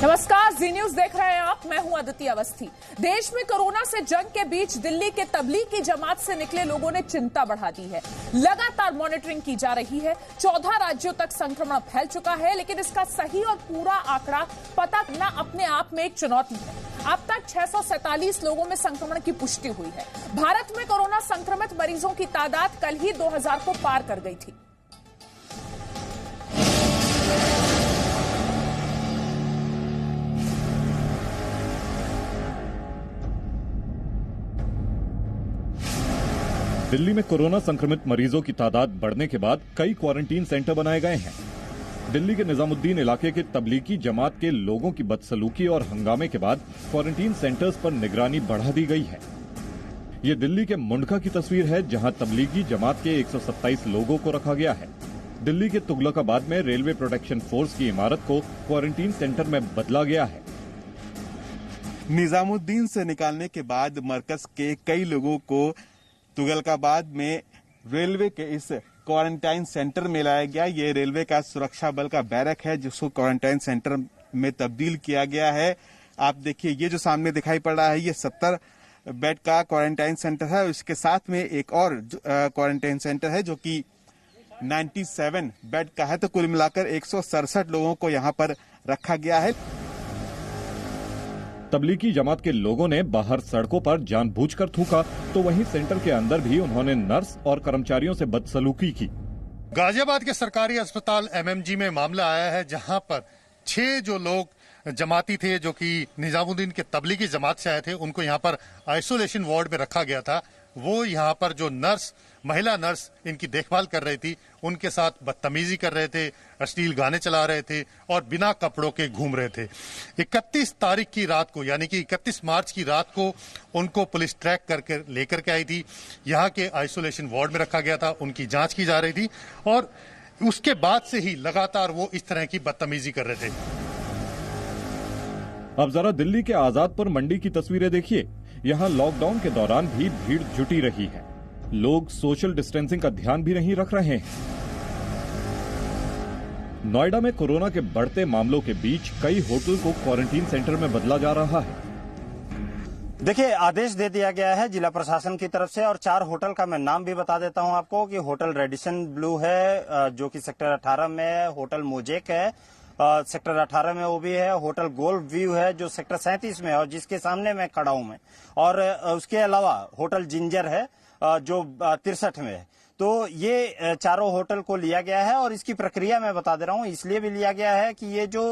नमस्कार, जी न्यूज देख रहे हैं आप। मैं हूं अदिति अवस्थी। देश में कोरोना से जंग के बीच दिल्ली के तबलीगी जमात से निकले लोगों ने चिंता बढ़ा दी है। लगातार मॉनिटरिंग की जा रही है। 14 राज्यों तक संक्रमण फैल चुका है, लेकिन इसका सही और पूरा आंकड़ा पता करना अपने आप में एक चुनौती है। अब तक 647 लोगों में संक्रमण की पुष्टि हुई है। भारत में कोरोना संक्रमित मरीजों की तादाद कल ही 2000 को पार कर गई थी। दिल्ली में कोरोना संक्रमित मरीजों की तादाद बढ़ने के बाद कई क्वारंटीन सेंटर बनाए गए हैं। दिल्ली के निजामुद्दीन इलाके के तबलीगी जमात के लोगों की बदसलूकी और हंगामे के बाद क्वारंटीन सेंटर्स पर निगरानी बढ़ा दी गई है। ये दिल्ली के मुंडका की तस्वीर है, जहां तबलीगी जमात के 127 लोगों को रखा गया है। दिल्ली के तुगलकाबाद में रेलवे प्रोटेक्शन फोर्स की इमारत को क्वारंटीन सेंटर में बदला गया है। निजामुद्दीन से निकालने के बाद मरकज के कई लोगों को तुगलकाबाद में रेलवे के इस क्वारंटाइन सेंटर में लाया गया। ये रेलवे का सुरक्षा बल का बैरक है, जिसको क्वारंटाइन सेंटर में तब्दील किया गया है। आप देखिए, ये जो सामने दिखाई पड़ रहा है, ये 70 बेड का क्वारंटाइन सेंटर है। इसके साथ में एक और क्वारंटाइन सेंटर है जो कि 97 बेड का है। तो कुल मिलाकर 167 लोगों को यहाँ पर रखा गया है। तबलीगी जमात के लोगों ने बाहर सड़कों पर जानबूझकर थूका, तो वहीं सेंटर के अंदर भी उन्होंने नर्स और कर्मचारियों से बदसलूकी की। गाजियाबाद के सरकारी अस्पताल एमएमजी में मामला आया है, जहां पर 6 जो लोग जमाती थे जो कि निजामुद्दीन के तबलीगी जमात से आए थे, उनको यहां पर आइसोलेशन वार्ड में रखा गया था। वो यहां पर जो महिला नर्स इनकी देखभाल कर रही थी, उनके साथ बदतमीजी कर रहे थे, अश्लील गाने चला रहे थे और बिना कपड़ों के घूम रहे थे। 31 तारीख की रात को, यानी कि 31 मार्च की रात को उनको पुलिस ट्रैक करके लेकर के आई थी। यहाँ के आइसोलेशन वार्ड में रखा गया था, उनकी जांच की जा रही थी और उसके बाद से ही लगातार वो इस तरह की बदतमीजी कर रहे थे। अब जरा दिल्ली के आजादपुर मंडी की तस्वीरें देखिए। यहाँ लॉकडाउन के दौरान भी भीड़ जुटी रही है। लोग सोशल डिस्टेंसिंग का ध्यान भी नहीं रख रहे हैं। नोएडा में कोरोना के बढ़ते मामलों के बीच कई होटल को क्वारंटीन सेंटर में बदला जा रहा है। देखिए, आदेश दे दिया गया है जिला प्रशासन की तरफ से और 4 होटल का मैं नाम भी बता देता हूं आपको कि होटल रेडिसन ब्लू है जो कि सेक्टर 18 में है, होटल मोजेक है सेक्टर 18 में वो भी है, होटल गोल्ड व्यू है जो सेक्टर 37 में है और जिसके सामने मैं खड़ा हूं मैं, और उसके अलावा होटल जिंजर है जो 63 में है। तो ये चारों होटल को लिया गया है और इसकी प्रक्रिया मैं बता दे रहा हूं, इसलिए भी लिया गया है कि ये जो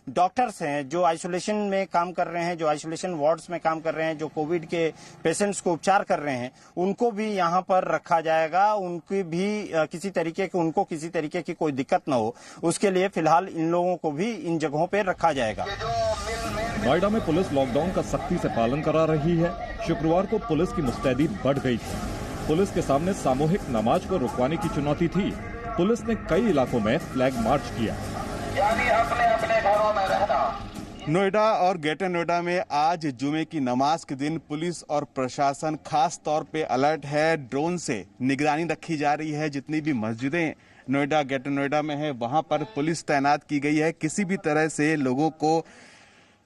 डॉक्टर्स हैं जो आइसोलेशन में काम कर रहे हैं, जो आइसोलेशन वार्ड्स में काम कर रहे हैं, जो कोविड के पेशेंट्स को उपचार कर रहे हैं, उनको भी यहाँ पर रखा जाएगा। उनकी भी किसी तरीके की कोई दिक्कत न हो, उसके लिए फिलहाल इन लोगों को भी इन जगहों पर रखा जाएगा। नोएडा में पुलिस लॉकडाउन का सख्ती से पालन करा रही है। शुक्रवार को पुलिस की मुस्तैदी बढ़ गई थी। पुलिस के सामने सामूहिक नमाज को रुकवाने की चुनौती थी। पुलिस ने कई इलाकों में फ्लैग मार्च किया। यानी अपने घरों में रहना। नोएडा और ग्रेटर नोएडा में आज जुमे की नमाज के दिन पुलिस और प्रशासन खास तौर पे अलर्ट है। ड्रोन से निगरानी रखी जा रही है। जितनी भी मस्जिदें नोएडा ग्रेटर नोएडा में है, वहां पर पुलिस तैनात की गई है। किसी भी तरह से लोगों को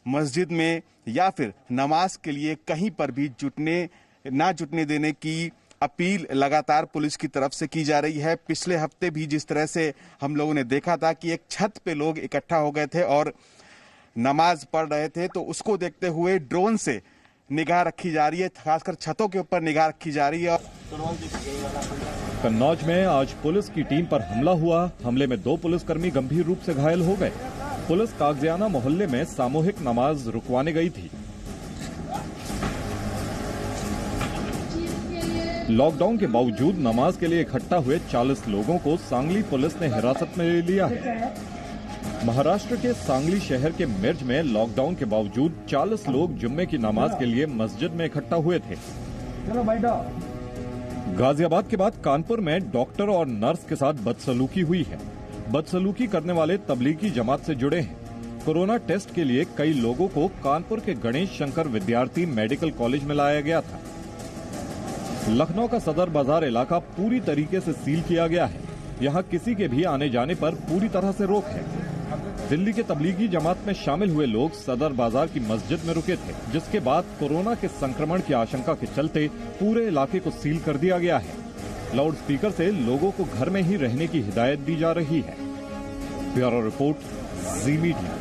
मस्जिद में या फिर नमाज के लिए कहीं पर भी ना जुटने देने की अपील लगातार पुलिस की तरफ से की जा रही है। पिछले हफ्ते भी जिस तरह से हम लोगों ने देखा था कि एक छत पे लोग इकट्ठा हो गए थे और नमाज पढ़ रहे थे, तो उसको देखते हुए ड्रोन से निगाह रखी जा रही है, खासकर छतों के ऊपर निगाह रखी जा रही है। कन्नौज में आज पुलिस की टीम पर हमला हुआ। हमले में 2 पुलिसकर्मी गंभीर रूप से घायल हो गए। पुलिस कागजियाना मोहल्ले में सामूहिक नमाज रुकवाने गई थी। लॉकडाउन के बावजूद नमाज के लिए इकट्ठा हुए 40 लोगों को सांगली पुलिस ने हिरासत में ले लिया है। महाराष्ट्र के सांगली शहर के मिर्ज में लॉकडाउन के बावजूद 40 लोग जुम्मे की नमाज के लिए मस्जिद में इकट्ठा हुए थे। गाजियाबाद के बाद कानपुर में डॉक्टर और नर्स के साथ बदसलूकी हुई है। बदसलूकी करने वाले तबलीगी जमात से जुड़े हैं। कोरोना टेस्ट के लिए कई लोगों को कानपुर के गणेश शंकर विद्यार्थी मेडिकल कॉलेज में लाया गया था। लखनऊ का सदर बाजार इलाका पूरी तरीके से सील किया गया है। यहाँ किसी के भी आने जाने पर पूरी तरह से रोक है। दिल्ली के तबलीगी जमात में शामिल हुए लोग सदर बाजार की मस्जिद में रुके थे, जिसके बाद कोरोना के संक्रमण की आशंका के चलते पूरे इलाके को सील कर दिया गया है। लाउड स्पीकर से लोगों को घर में ही रहने की हिदायत दी जा रही है। ब्यूरो रिपोर्ट, जी मीडिया।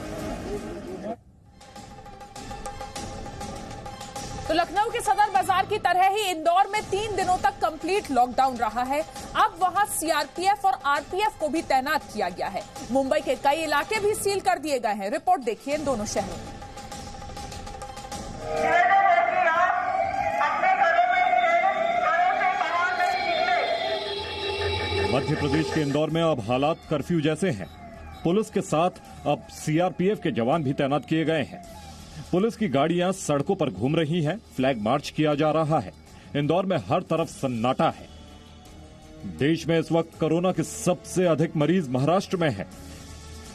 तो लखनऊ के सदर बाजार की तरह ही इंदौर में 3 दिनों तक कंप्लीट लॉकडाउन रहा है। अब वहां सीआरपीएफ और आरपीएफ को भी तैनात किया गया है। मुंबई के कई इलाके भी सील कर दिए गए हैं। रिपोर्ट देखिए इन दोनों शहरों में। मध्य प्रदेश के इंदौर में अब हालात कर्फ्यू जैसे हैं। पुलिस के साथ अब सीआरपीएफ के जवान भी तैनात किए गए हैं। पुलिस की गाड़ियां सड़कों पर घूम रही हैं, फ्लैग मार्च किया जा रहा है। इंदौर में हर तरफ सन्नाटा है। देश में इस वक्त कोरोना के सबसे अधिक मरीज महाराष्ट्र में हैं।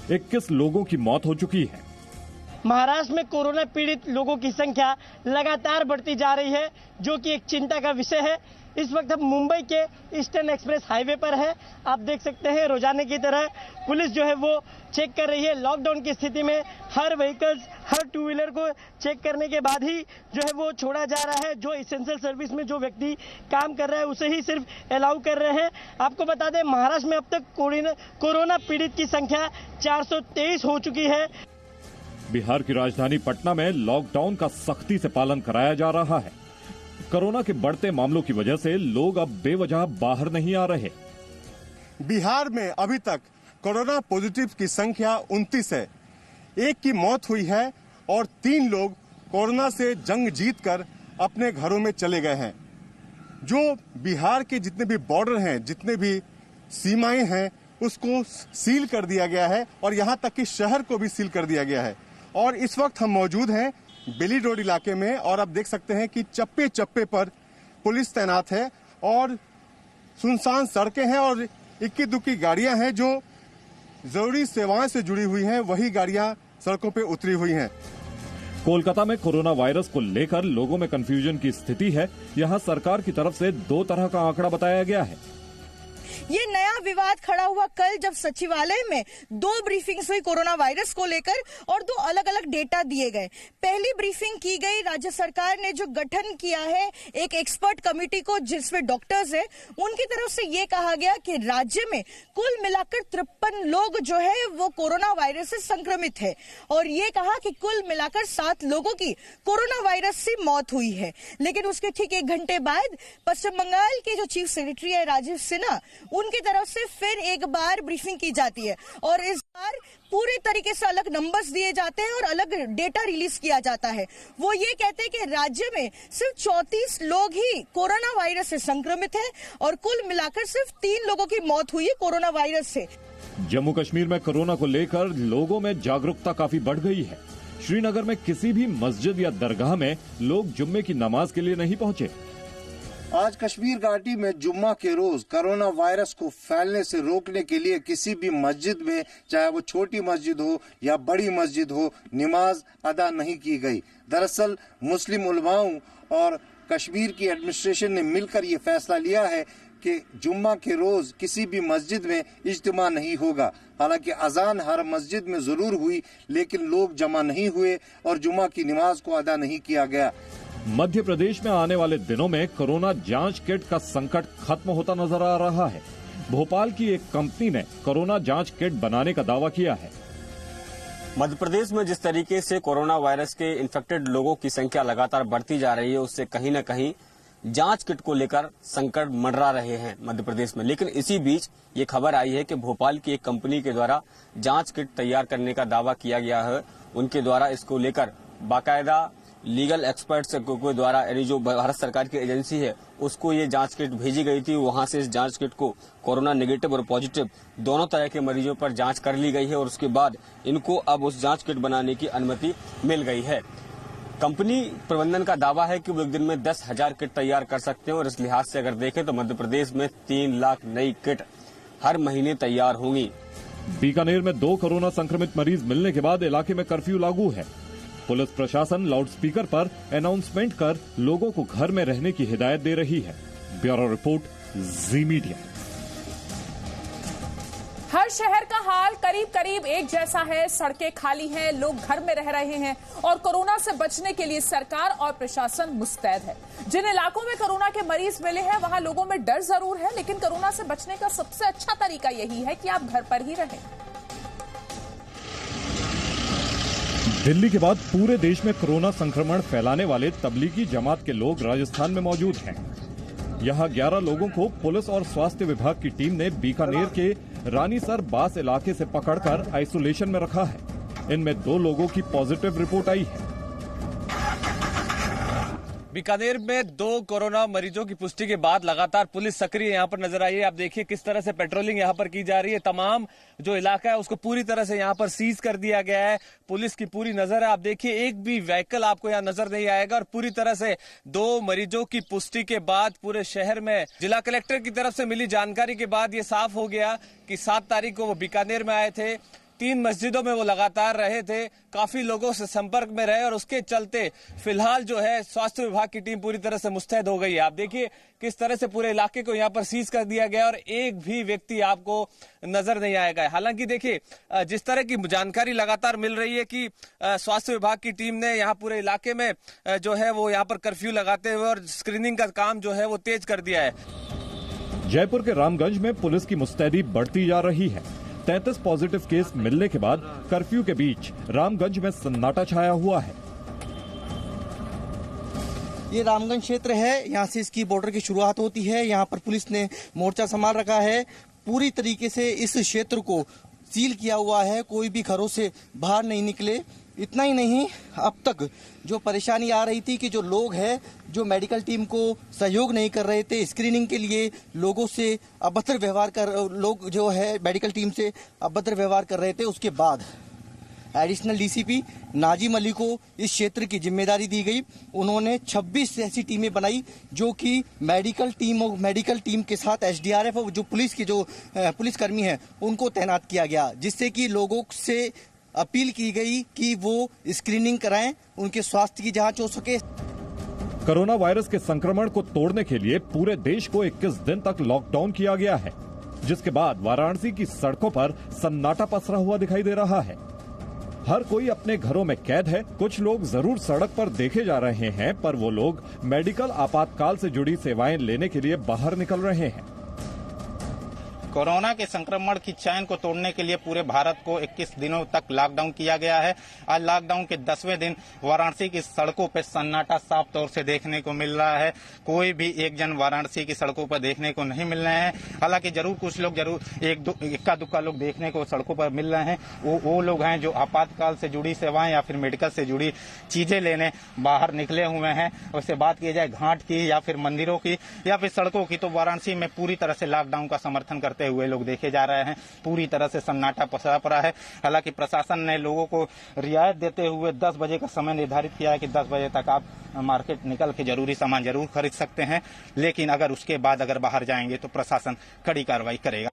21 लोगों की मौत हो चुकी है। महाराष्ट्र में कोरोना पीड़ित लोगों की संख्या लगातार बढ़ती जा रही है, जो कि एक चिंता का विषय है। इस वक्त हम मुंबई के ईस्टर्न एक्सप्रेस हाईवे पर हैं। आप देख सकते हैं रोजाने की तरह पुलिस जो है वो चेक कर रही है। लॉकडाउन की स्थिति में हर व्हीकल्स, हर टू व्हीलर को चेक करने के बाद ही जो है वो छोड़ा जा रहा है। जो एसेंशियल सर्विस में जो व्यक्ति काम कर रहा है उसे ही सिर्फ अलाउ कर रहे हैं। आपको बता दें, महाराष्ट्र में अब तक कोरोना पीड़ित की संख्या 423 हो चुकी है। बिहार की राजधानी पटना में लॉकडाउन का सख्ती से पालन कराया जा रहा है। कोरोना के बढ़ते मामलों की वजह से लोग अब बेवजह बाहर नहीं आ रहे। बिहार में अभी तक कोरोना पॉजिटिव की संख्या 29 है। 1 की मौत हुई है और 3 लोग कोरोना से जंग जीतकर अपने घरों में चले गए हैं। जो बिहार के जितने भी बॉर्डर हैं, जितने भी सीमाएं हैं, उसको सील कर दिया गया है और यहां तक कि शहर को भी सील कर दिया गया है। और इस वक्त हम मौजूद हैं बेली रोड इलाके में और आप देख सकते हैं कि चप्पे चप्पे पर पुलिस तैनात है और सुनसान सड़कें हैं और इक्की दुक्की गाड़ियां हैं जो जरूरी सेवाओं से जुड़ी हुई हैं, वही गाड़ियां सड़कों पे उतरी हुई हैं। कोलकाता में कोरोना वायरस को लेकर लोगों में कंफ्यूजन की स्थिति है। यहां सरकार की तरफ से 2 तरह का आंकड़ा बताया गया है। ये नया विवाद खड़ा हुआ कल जब सचिवालय में 2 ब्रीफिंग्स हुई कोरोना वायरस को लेकर और 2 अलग अलग डेटा दिए गए। पहली ब्रीफिंग की गई, राज्य सरकार ने जो गठन किया है एक एक्सपर्ट कमेटी को जिसमें डॉक्टर्स है, उनकी तरफ से ये कहा गया कि राज्य में कुल मिलाकर 53 लोग जो है वो कोरोना वायरस से संक्रमित है और ये कहा कि कुल मिलाकर 7 लोगों की कोरोना वायरस से मौत हुई है। लेकिन उसके ठीक 1 घंटे बाद पश्चिम बंगाल के जो चीफ सेक्रेटरी है राजीव सिन्हा, उनकी तरफ से फिर एक बार ब्रीफिंग की जाती है और इस बार पूरे तरीके से अलग नंबर्स दिए जाते हैं और अलग डेटा रिलीज किया जाता है। वो ये कहते हैं कि राज्य में सिर्फ 34 लोग ही कोरोना वायरस से संक्रमित हैं और कुल मिलाकर सिर्फ 3 लोगों की मौत हुई है कोरोना वायरस से। जम्मू कश्मीर में कोरोना को लेकर लोगों में जागरूकता काफी बढ़ गई है। श्रीनगर में किसी भी मस्जिद या दरगाह में लोग जुम्मे की नमाज के लिए नहीं पहुंचे। आज कश्मीर घाटी में जुम्मा के रोज कोरोना वायरस को फैलने से रोकने के लिए किसी भी मस्जिद में, चाहे वो छोटी मस्जिद हो या बड़ी मस्जिद हो, नमाज अदा नहीं की गई। दरअसल मुस्लिम उलमाओं और कश्मीर की एडमिनिस्ट्रेशन ने मिलकर ये फैसला लिया है कि जुम्मा के रोज किसी भी मस्जिद में इज्तिमा नहीं होगा। हालांकि अजान हर मस्जिद में जरूर हुई, लेकिन लोग जमा नहीं हुए और जुम्मा की नमाज को अदा नहीं किया गया। मध्य प्रदेश में आने वाले दिनों में कोरोना जांच किट का संकट खत्म होता नजर आ रहा है। भोपाल की एक कंपनी ने कोरोना जांच किट बनाने का दावा किया है। मध्य प्रदेश में जिस तरीके से कोरोना वायरस के इन्फेक्टेड लोगों की संख्या लगातार बढ़ती जा रही है, उससे कहीं न कहीं जांच किट को लेकर संकट मंडरा रहे हैं मध्य प्रदेश में। लेकिन इसी बीच ये खबर आई है कि भोपाल की एक कंपनी के द्वारा जांच किट तैयार करने का दावा किया गया है। उनके द्वारा इसको लेकर बाकायदा लीगल एक्सपर्ट्स के द्वारा, यानी जो भारत सरकार की एजेंसी है, उसको ये जांच किट भेजी गई थी। वहां से इस जांच किट को कोरोना नेगेटिव और पॉजिटिव दोनों तरह के मरीजों पर जांच कर ली गई है और उसके बाद इनको अब उस जांच किट बनाने की अनुमति मिल गई है। कंपनी प्रबंधन का दावा है कि वो एक दिन में 10,000 किट तैयार कर सकते हैं और इस लिहाज से अगर देखें तो मध्य प्रदेश में 3 लाख नई किट हर महीने तैयार होंगी। बीकानेर में 2 कोरोना संक्रमित मरीज मिलने के बाद इलाके में कर्फ्यू लागू है। पुलिस प्रशासन लाउडस्पीकर पर अनाउंसमेंट कर लोगों को घर में रहने की हिदायत दे रही है। ब्यूरो रिपोर्ट, जी मीडिया। हर हर शहर का हाल करीब करीब एक जैसा है। सड़कें खाली हैं, लोग घर में रह रहे हैं और कोरोना से बचने के लिए सरकार और प्रशासन मुस्तैद है। जिन इलाकों में कोरोना के मरीज मिले हैं वहां लोगों में डर जरूर है, लेकिन कोरोना से बचने का सबसे अच्छा तरीका यही है कि आप घर पर ही रहें। दिल्ली के बाद पूरे देश में कोरोना संक्रमण फैलाने वाले तबलीगी जमात के लोग राजस्थान में मौजूद हैं। यहां 11 लोगों को पुलिस और स्वास्थ्य विभाग की टीम ने बीकानेर के रानीसर बास इलाके से पकड़कर आइसोलेशन में रखा है। इनमें 2 लोगों की पॉजिटिव रिपोर्ट आई है। बीकानेर में 2 कोरोना मरीजों की पुष्टि के बाद लगातार पुलिस सक्रिय यहां पर नजर आई है। आप देखिए किस तरह से पेट्रोलिंग यहां पर की जा रही है। तमाम जो इलाका है उसको पूरी तरह से यहां पर सीज कर दिया गया है। पुलिस की पूरी नजर है। आप देखिए एक भी व्हीकल आपको यहां नजर नहीं आएगा और पूरी तरह से 2 मरीजों की पुष्टि के बाद पूरे शहर में जिला कलेक्टर की तरफ से मिली जानकारी के बाद ये साफ हो गया कि 7 तारीख को वो बीकानेर में आए थे। 3 मस्जिदों में वो लगातार रहे थे, काफी लोगों से संपर्क में रहे और उसके चलते फिलहाल जो है स्वास्थ्य विभाग की टीम पूरी तरह से मुस्तैद हो गई है। आप देखिए किस तरह से पूरे इलाके को यहाँ पर सीज कर दिया गया और एक भी व्यक्ति आपको नजर नहीं आएगा। हालांकि देखिए जिस तरह की जानकारी लगातार मिल रही है कि स्वास्थ्य विभाग की टीम ने यहाँ पूरे इलाके में जो है वो यहाँ पर कर्फ्यू लगाते हुए और स्क्रीनिंग का काम जो है वो तेज कर दिया है। जयपुर के रामगंज में पुलिस की मुस्तैदी बढ़ती जा रही है। 33 पॉजिटिव केस मिलने के बाद कर्फ्यू के बीच रामगंज में सन्नाटा छाया हुआ है। ये रामगंज क्षेत्र है, यहाँ से इसकी बॉर्डर की शुरुआत होती है। यहाँ पर पुलिस ने मोर्चा संभाल रखा है। पूरी तरीके से इस क्षेत्र को सील किया हुआ है, कोई भी घरों से बाहर नहीं निकले। इतना ही नहीं, अब तक जो परेशानी आ रही थी कि जो लोग हैं जो मेडिकल टीम को सहयोग नहीं कर रहे थे, स्क्रीनिंग के लिए लोगों से अभद्र व्यवहार कर लोग जो है मेडिकल टीम से अभद्र व्यवहार कर रहे थे, उसके बाद एडिशनल डीसीपी नाजिम अली को इस क्षेत्र की जिम्मेदारी दी गई। उन्होंने 26 ऐसी टीमें बनाई जो कि मेडिकल टीम के साथ एसडीआरएफ और जो पुलिस के जो पुलिसकर्मी हैं उनको तैनात किया गया, जिससे कि लोगों से अपील की गई कि वो स्क्रीनिंग कराएं, उनके स्वास्थ्य की जांच हो सके। कोरोना वायरस के संक्रमण को तोड़ने के लिए पूरे देश को 21 दिन तक लॉकडाउन किया गया है, जिसके बाद वाराणसी की सड़कों पर सन्नाटा पसरा हुआ दिखाई दे रहा है। हर कोई अपने घरों में कैद है। कुछ लोग जरूर सड़क पर देखे जा रहे हैं, पर वो लोग मेडिकल आपातकाल से जुड़ी सेवाएं लेने के लिए बाहर निकल रहे हैं। कोरोना के संक्रमण की चैन को तोड़ने के लिए पूरे भारत को 21 दिनों तक लॉकडाउन किया गया है। आज लॉकडाउन के 10वें दिन वाराणसी की सड़कों पर सन्नाटा साफ तौर से देखने को मिल रहा है। कोई भी एक जन वाराणसी की सड़कों पर देखने को नहीं मिल रहे हैं। हालांकि जरूर कुछ लोग इक्का दुक्का लोग देखने को सड़कों पर मिल रहे हैं। वो लोग हैं जो आपातकाल से जुड़ी सेवाएं या फिर मेडिकल से जुड़ी चीजें लेने बाहर निकले हुए हैं। उससे बात की जाए घाट की या फिर मंदिरों की या फिर सड़कों की, तो वाराणसी में पूरी तरह से लॉकडाउन का समर्थन करते हुए लोग देखे जा रहे हैं। पूरी तरह से सन्नाटा पसरा पड़ा है। हालांकि प्रशासन ने लोगों को रियायत देते हुए 10 बजे का समय निर्धारित किया है कि 10 बजे तक आप मार्केट निकल के जरूरी सामान जरूर खरीद सकते हैं, लेकिन अगर उसके बाद अगर बाहर जाएंगे तो प्रशासन कड़ी कार्रवाई करेगा।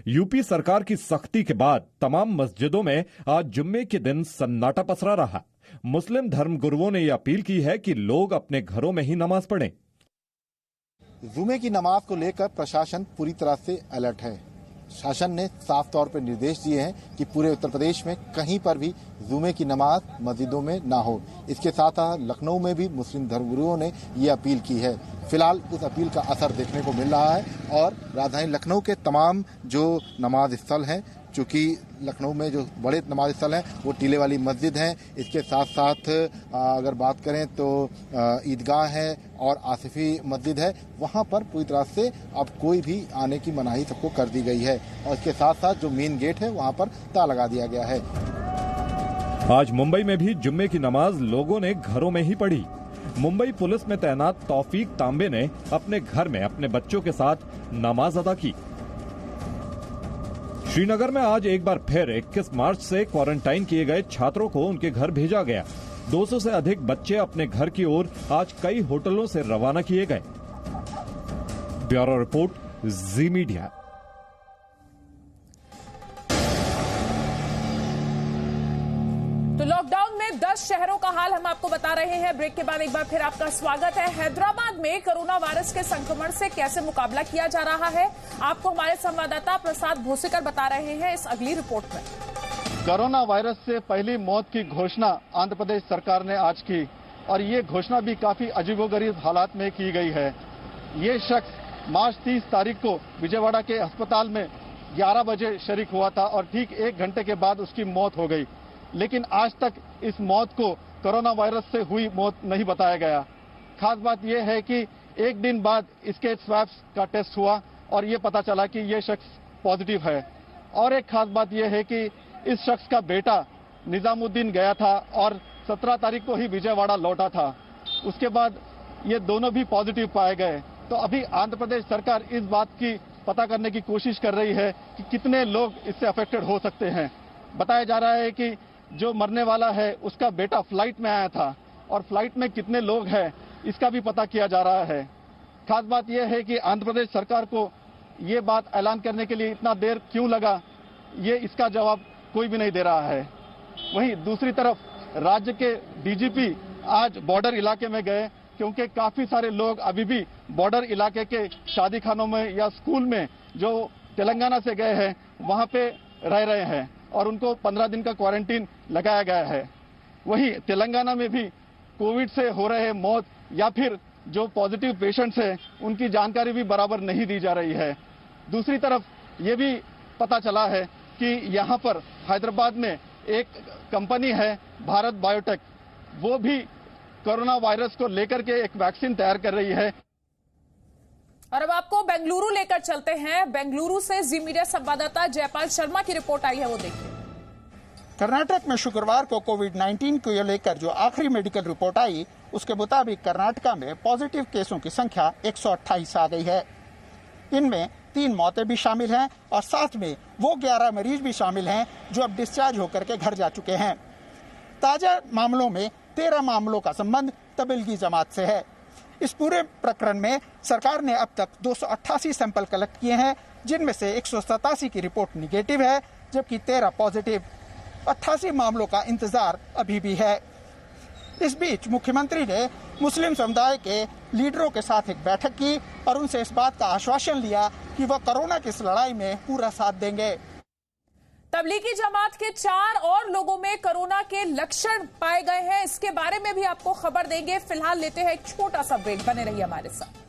यूपी सरकार की सख्ती के बाद तमाम मस्जिदों में आज जुम्मे के दिन सन्नाटा पसरा रहा। मुस्लिम धर्मगुरुओं ने यह अपील की है कि लोग अपने घरों में ही नमाज पढ़ें। जुमे की नमाज को लेकर प्रशासन पूरी तरह से अलर्ट है। शासन ने साफ तौर पर निर्देश दिए हैं कि पूरे उत्तर प्रदेश में कहीं पर भी जुमे की नमाज मस्जिदों में ना हो। इसके साथ साथ लखनऊ में भी मुस्लिम धर्मगुरुओं ने ये अपील की है। फिलहाल उस अपील का असर देखने को मिल रहा है और राजधानी लखनऊ के तमाम जो नमाज स्थल हैं, चूंकि लखनऊ में जो बड़े नमाज स्थल हैं वो टीले वाली मस्जिद हैं, इसके साथ साथ अगर बात करें तो ईदगाह है और आसिफी मस्जिद है, वहां पर पूरी तरह से अब कोई भी आने की मनाही सबको कर दी गई है और इसके साथ साथ जो मेन गेट है वहां पर ताला लगा दिया गया है। आज मुंबई में भी जुम्मे की नमाज लोगों ने घरों में ही पढ़ी। मुंबई पुलिस में तैनात तौफीक तांबे ने अपने घर में अपने बच्चों के साथ नमाज अदा की। श्रीनगर में आज एक बार फिर 21 मार्च से क्वारंटाइन किए गए छात्रों को उनके घर भेजा गया। 200 से अधिक बच्चे अपने घर की ओर आज कई होटलों से रवाना किए गए। ब्यूरो रिपोर्ट, जी मीडिया। तो लॉकडाउन में 10 शहरों का हाल हम आपको बता रहे हैं। ब्रेक के बाद एक बार फिर आपका स्वागत है। हैदराबाद में कोरोना वायरस के संक्रमण से कैसे मुकाबला किया जा रहा है, आपको हमारे संवाददाता प्रसाद भोसेकर बता रहे हैं इस अगली रिपोर्ट में। कोरोना वायरस से पहली मौत की घोषणा आंध्र प्रदेश सरकार ने आज की और ये घोषणा भी काफी अजीबोगरीब हालात में की गई है। ये शख्स मार्च 30 तारीख को विजयवाड़ा के अस्पताल में 11 बजे शरीक हुआ था और ठीक 1 घंटे के बाद उसकी मौत हो गई, लेकिन आज तक इस मौत को कोरोना वायरस से हुई मौत नहीं बताया गया। खास बात यह है कि एक दिन बाद इसके स्वैब्स का टेस्ट हुआ और ये पता चला कि ये शख्स पॉजिटिव है। और एक खास बात यह है कि इस शख्स का बेटा निजामुद्दीन गया था और 17 तारीख को ही विजयवाड़ा लौटा था। उसके बाद ये दोनों भी पॉजिटिव पाए गए। तो अभी आंध्र प्रदेश सरकार इस बात की पता करने की कोशिश कर रही है कि कितने लोग इससे अफेक्टेड हो सकते हैं। बताया जा रहा है कि जो मरने वाला है उसका बेटा फ्लाइट में आया था और फ्लाइट में कितने लोग हैं इसका भी पता किया जा रहा है। खास बात यह है कि आंध्र प्रदेश सरकार को ये बात ऐलान करने के लिए इतना देर क्यों लगा, ये इसका जवाब कोई भी नहीं दे रहा है। वहीं दूसरी तरफ राज्य के डीजीपी आज बॉर्डर इलाके में गए क्योंकि काफी सारे लोग अभी भी बॉर्डर इलाके के शादी खानों में या स्कूल में जो तेलंगाना से गए हैं वहां पे रह रहे हैं और उनको 15 दिन का क्वारंटीन लगाया गया है। वहीं तेलंगाना में भी कोविड से हो रहे मौत या फिर जो पॉजिटिव पेशेंट्स हैं उनकी जानकारी भी बराबर नहीं दी जा रही है। दूसरी तरफ ये भी पता चला है कि यहाँ पर हैदराबाद में एक कंपनी है भारत बायोटेक, वो भी कोरोना वायरस को लेकर के एक वैक्सीन तैयार कर रही है। और अब आपको बेंगलुरु लेकर चलते हैं। बेंगलुरु से जी मीडिया संवाददाता जयपाल शर्मा की रिपोर्ट आई है, वो देखिए। कर्नाटक में शुक्रवार को कोविड-19 को लेकर जो आखिरी मेडिकल रिपोर्ट आई उसके मुताबिक कर्नाटका में पॉजिटिव केसों की संख्या 128 आ गई है। इनमें 3 मौतें भी शामिल हैं और साथ में वो 11 मरीज भी शामिल हैं जो अब डिस्चार्ज होकर के घर जा चुके हैं। ताजा मामलों में 13 मामलों का संबंध तबलीगी जमात से है। इस पूरे प्रकरण में सरकार ने अब तक 288 सैंपल कलेक्ट किए हैं, जिनमें से 187 की रिपोर्ट निगेटिव है जबकि 13 पॉजिटिव। 88 मामलों का इंतजार अभी भी है। इस बीच मुख्यमंत्री ने मुस्लिम समुदाय के लीडरों के साथ एक बैठक की और उनसे इस बात का आश्वासन लिया कि वह कोरोना की इस लड़ाई में पूरा साथ देंगे। तबलीगी जमात के 4 और लोगों में कोरोना के लक्षण पाए गए हैं, इसके बारे में भी आपको खबर देंगे। फिलहाल लेते हैं एक छोटा सा ब्रेक, बने रहिए हमारे साथ।